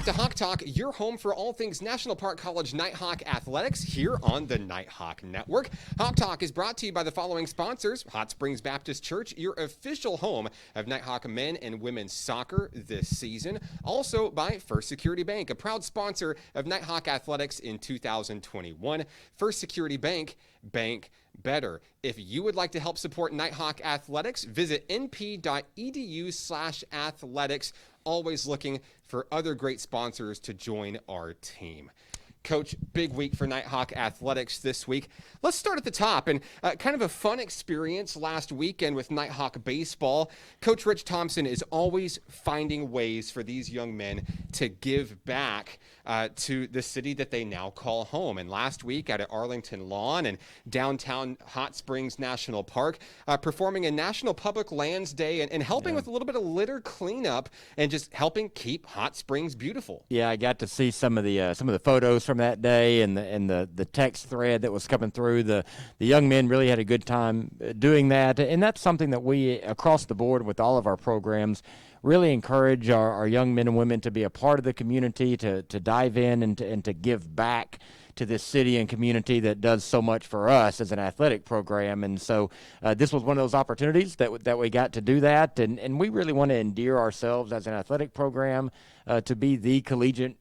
back to Hawk Talk, your home for all things National Park College Nighthawk Athletics here on the Nighthawk Network. Hawk Talk is brought to you by the following sponsors: Hot Springs Baptist Church, your official home of Nighthawk men and women's soccer this season. Also by First Security Bank, a proud sponsor of Nighthawk Athletics in 2021. First Security Bank, bank better. If you would like to help support Nighthawk Athletics, visit np.edu/athletics. Always looking for other great sponsors to join our team. Coach, big week for Nighthawk Athletics this week. Let's start at the top, and kind of a fun experience last weekend with Nighthawk baseball. Coach Rich Thompson is always finding ways for these young men to give back to the city that they now call home. And last week out at Arlington Lawn and downtown Hot Springs National Park, performing a National Public Lands Day and helping with a little bit of litter cleanup and just helping keep Hot Springs beautiful. Yeah, I got to see some of the photos from that day and the text thread that was coming through. The young men really had a good time doing that, and that's something that we across the board with all of our programs really encourage our young men and women to be a part of the community, to dive in and to give back to this city and community that does so much for us as an athletic program. And so this was one of those opportunities that we got to do that. And we really want to endear ourselves as an athletic program to be the collegiate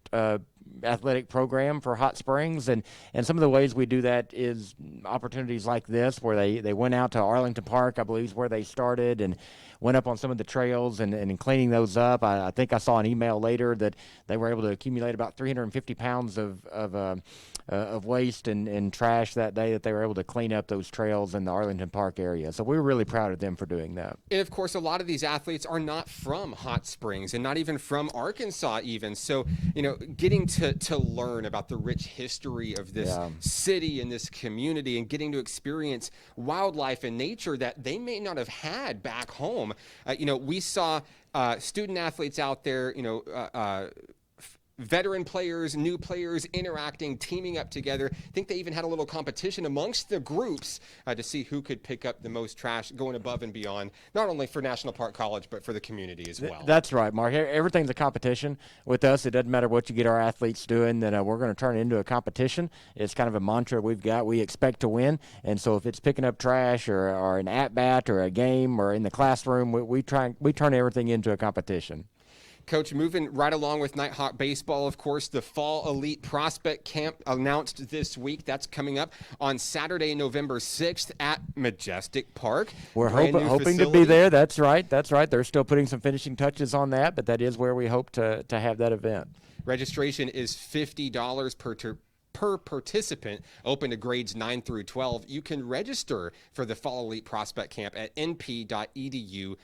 athletic program for Hot Springs, and some of the ways we do that is opportunities like this where they went out to Arlington Park, I believe is where they started, and went up on some of the trails and cleaning those up. I think I saw an email later that they were able to accumulate about 350 pounds of waste and trash that day, that they were able to clean up those trails in the Arlington Park area. So we were really proud of them for doing that. And of course, a lot of these athletes are not from Hot Springs and not even from Arkansas even. So, getting to learn about the rich history of this city and this community and getting to experience wildlife and nature that they may not have had back home. We saw student athletes out there, veteran players, new players interacting, teaming up together. I think they even had a little competition amongst the groups to see who could pick up the most trash, going above and beyond, not only for National Park College, but for the community as well. That's right, Mark. Everything's a competition with us. It doesn't matter what you get our athletes doing, that we're going to turn it into a competition. It's kind of a mantra we've got. We expect to win. And so if it's picking up trash or an at-bat or a game or in the classroom, we turn everything into a competition. Coach, moving right along with Nighthawk baseball, of course, the Fall Elite Prospect Camp announced this week. That's coming up on Saturday, November 6th at Majestic Park. We're hoping to be there. That's right. They're still putting some finishing touches on that, but that is where we hope to have that event. Registration is $50 per participant, open to grades 9 through 12. You can register for the Fall Elite Prospect Camp at np.edu/tickets.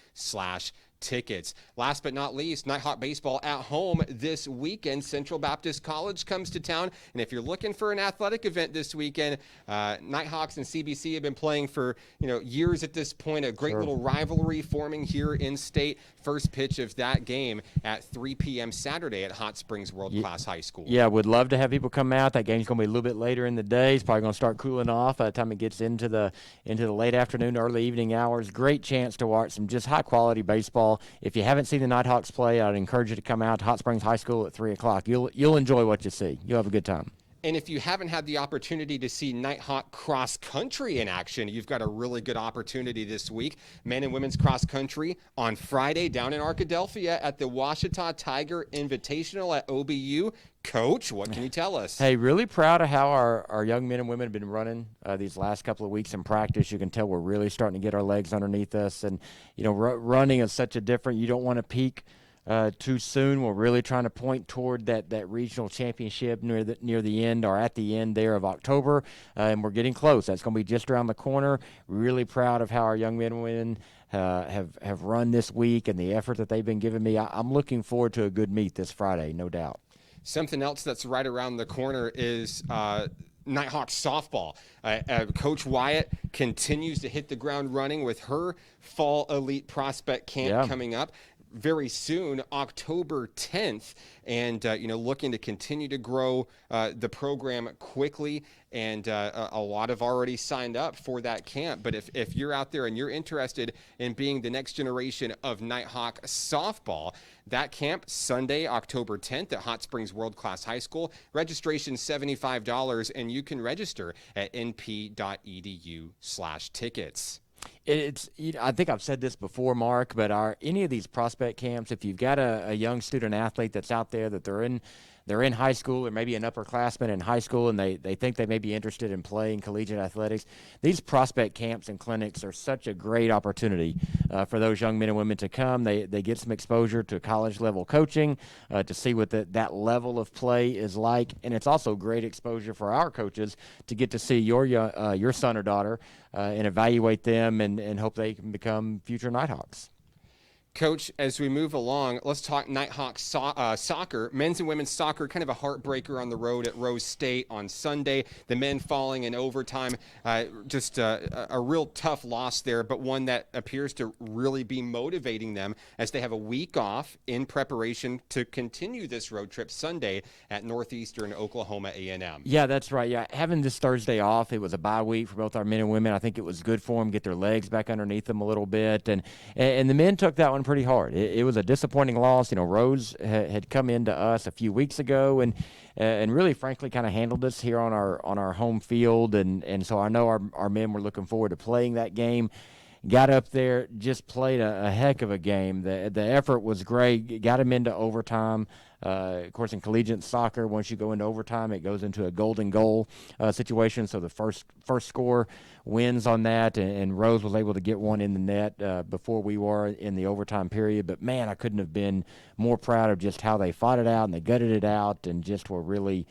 Last but not least, Nighthawk baseball at home this weekend. Central Baptist College comes to town, and if you're looking for an athletic event this weekend, Nighthawks and CBC have been playing for years at this point. A great little rivalry forming here in state. First pitch of that game at 3 p.m. Saturday at Hot Springs World Class High School. Yeah, would love to have people come out. That game's going to be a little bit later in the day. It's probably going to start cooling off by the time it gets into the late afternoon, early evening hours. Great chance to watch some just high quality baseball. If you haven't seen the Nighthawks play, I'd encourage you to come out to Hot Springs High School at 3 o'clock. You'll enjoy what you see. You'll have a good time. And if you haven't had the opportunity to see Nighthawk cross country in action, you've got a really good opportunity this week. Men and women's cross country on Friday down in Arkadelphia at the Washita Tiger Invitational at OBU. Coach, what can you tell us? Hey, really proud of how our young men and women have been running these last couple of weeks in practice. You can tell we're really starting to get our legs underneath us. And, running is such a different, you don't want to peak too soon. We're really trying to point toward that regional championship near the end or at the end there of October, and we're getting close. That's going to be just around the corner. Really proud of how our young men and women have run this week and the effort that they've been giving me. I'm looking forward to a good meet this Friday, no doubt. Something else that's right around the corner is Nighthawk softball. Coach Wyatt continues to hit the ground running with her Fall Elite Prospect Camp coming up. very soon, October 10th, and looking to continue to grow the program quickly. And a lot have already signed up for that camp. But if you're out there and you're interested in being the next generation of Nighthawk softball, that camp Sunday, October 10th at Hot Springs World Class High School. Registration $75, and you can register at np.edu/tickets. I think I've said this before, Mark, but any of these prospect camps, if you've got a young student athlete that's out there that they're in high school, or maybe an upperclassman in high school, and they think they may be interested in playing collegiate athletics, these prospect camps and clinics are such a great opportunity for those young men and women to come. They get some exposure to college level coaching, to see what that level of play is like, and it's also great exposure for our coaches to get to see your son or daughter and evaluate them and hope they can become future Nighthawks. Coach, as we move along, let's talk Nighthawk soccer. Men's and women's soccer, kind of a heartbreaker on the road at Rose State on Sunday. The men falling in overtime. Just a real tough loss there, but one that appears to really be motivating them as they have a week off in preparation to continue this road trip Sunday at Northeastern Oklahoma A&M. Yeah, that's right. Yeah, having this Thursday off, it was a bye week for both our men and women. I think it was good for them, get their legs back underneath them a little bit. And the men took that one pretty hard. It was a disappointing loss. Rose had come into us a few weeks ago and really, frankly, kind of handled us here on our home field. And so I know our men were looking forward to playing that game. Got up there, just played a heck of a game. The effort was great. Got them into overtime. Of course, in collegiate soccer, once you go into overtime, it goes into a golden goal situation. So the first score wins on that, and Rose was able to get one in the net before we were in the overtime period. But, man, I couldn't have been more proud of just how they fought it out and they gutted it out and just were really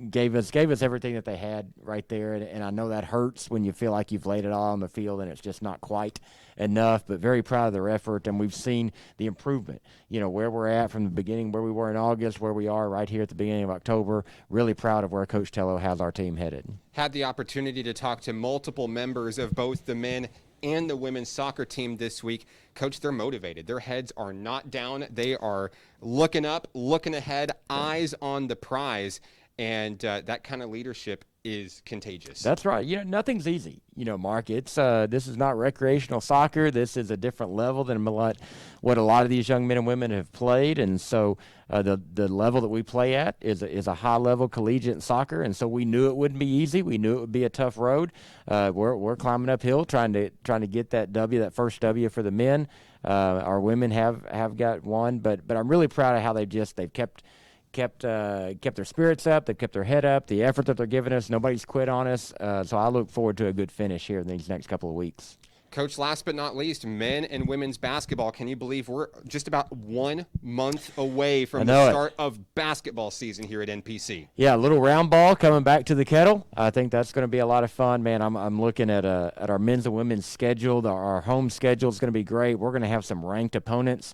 gave us everything that they had right there, and I know that hurts when you feel like you've laid it all on the field and it's just not quite enough, but very proud of their effort, and we've seen the improvement, where we're at from the beginning, where we were in August, where we are right here at the beginning of October. Really proud of where Coach Tello has our team headed. Had the opportunity to talk to multiple members of both the men and the women's soccer team this week. Coach, they're motivated. Their heads are not down. They are looking up, looking ahead, eyes on the prize. And that kind of leadership is contagious. That's right. Nothing's easy. Mark, it's this is not recreational soccer. This is a different level than what a lot of these young men and women have played. And so the level that we play at is a high level collegiate soccer. And so we knew it wouldn't be easy. We knew it would be a tough road. We're climbing uphill, trying to get that first W for the men. Our women have got one, but I'm really proud of how they've kept their spirits up, they've kept their head up, the effort that they're giving us, nobody's quit on us, so I look forward to a good finish here in these next couple of weeks. Coach, last but not least, men and women's basketball. Can you believe we're just about 1 month away from the start of basketball season here at NPC? Yeah, a little round ball coming back to the kettle. I think that's going to be a lot of fun, man. I'm looking at our men's and women's schedule. Our home schedule is going to be great. We're going to have some ranked opponents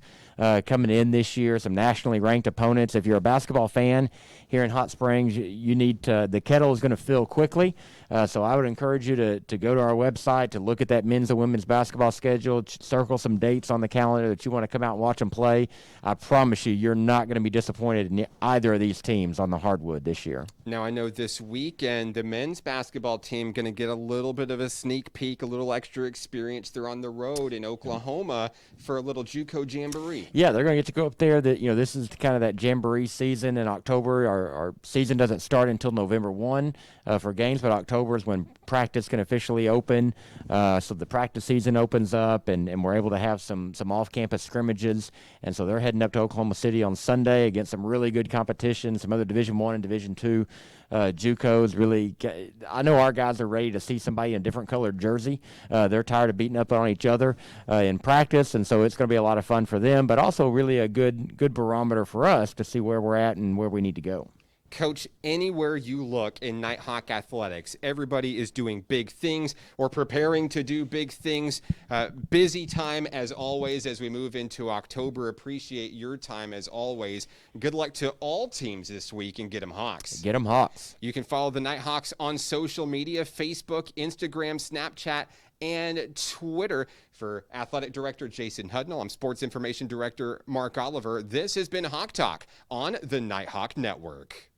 coming in this year, some nationally ranked opponents. If you're a basketball fan here in Hot Springs, you need to, the kettle is going to fill quickly. So I would encourage you to go to our website, to look at that men's and women's basketball schedule, circle some dates on the calendar that you want to come out and watch them play. I promise you're not going to be disappointed in either of these teams on the hardwood this year. Now, I know this weekend the men's basketball team going to get a little bit of a sneak peek, a little extra experience. They're on the road in Oklahoma for a little JUCO jamboree. Yeah, they're going to get to go up there. This is kind of that jamboree season in October. Our season doesn't start until November 1 for games, but October is when practice can officially open. So the practice season opens up, and we're able to have some off-campus scrimmages. And so they're heading up to Oklahoma City on Sunday against some really good competition, some other Division I and Division II JUCOs. Really, I know our guys are ready to see somebody in a different colored jersey. They're tired of beating up on each other in practice, and so it's going to be a lot of fun for them, but also really a good barometer for us to see where we're at and where we need to go. Coach, anywhere you look in Nighthawk Athletics, everybody is doing big things or preparing to do big things. Busy time as always as we move into October. Appreciate your time as always. Good luck to all teams this week, and get 'em Hawks. Get 'em Hawks. You can follow the Nighthawks on social media, Facebook, Instagram, Snapchat, and Twitter. For Athletic Director Jason Hudnell, I'm Sports Information Director Mark Oliver. This has been Hawk Talk on the Nighthawk Network.